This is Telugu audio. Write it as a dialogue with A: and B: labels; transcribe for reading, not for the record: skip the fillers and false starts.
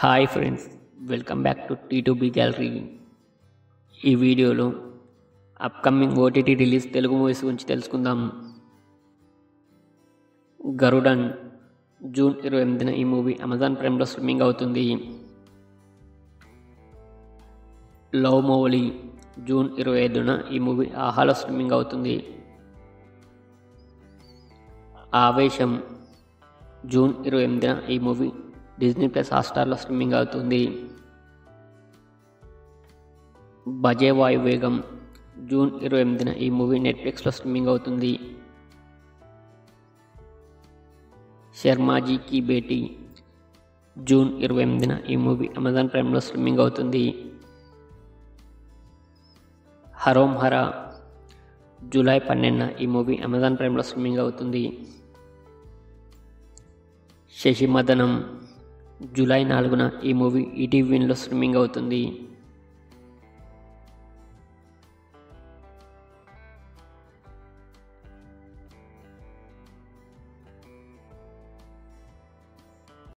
A: Hi friends, welcome back to T2B gallery. ఈ వీడియోలో upcoming OTT release Telugu movies గురించి తెలుసుకుందాం. గరుడన్ జూన్ 28న ఈ మూవీ అమెజాన్ ప్రైమ్లో స్ట్రీమింగ్ అవుతుంది. లవ్ మోవలి జూన్ 25న ఈ మూవీ ఆహాలో స్ట్రీమింగ్ అవుతుంది. ఆవేశం జూన్ 28న ఈ మూవీ డిజ్నీ ప్లస్ హాట్‌స్టార్లో స్ట్రీమింగ్ అవుతుంది. బజే వాయువేగం జూన్ 28న ఈ మూవీ నెట్ఫ్లిక్స్లో స్ట్రీమింగ్ అవుతుంది. శర్మాజీ కీ బేటీ జూన్ 28న ఈ మూవీ అమెజాన్ ప్రైమ్లో స్ట్రీమింగ్ అవుతుంది. హరోం హరా జూలై 12న ఈ మూవీ అమెజాన్ ప్రైమ్లో స్ట్రీమింగ్ అవుతుంది. శశిమదనం జూలై 4న ఈ మూవీ ఈటీవీలో స్ట్రీమింగ్ అవుతుంది.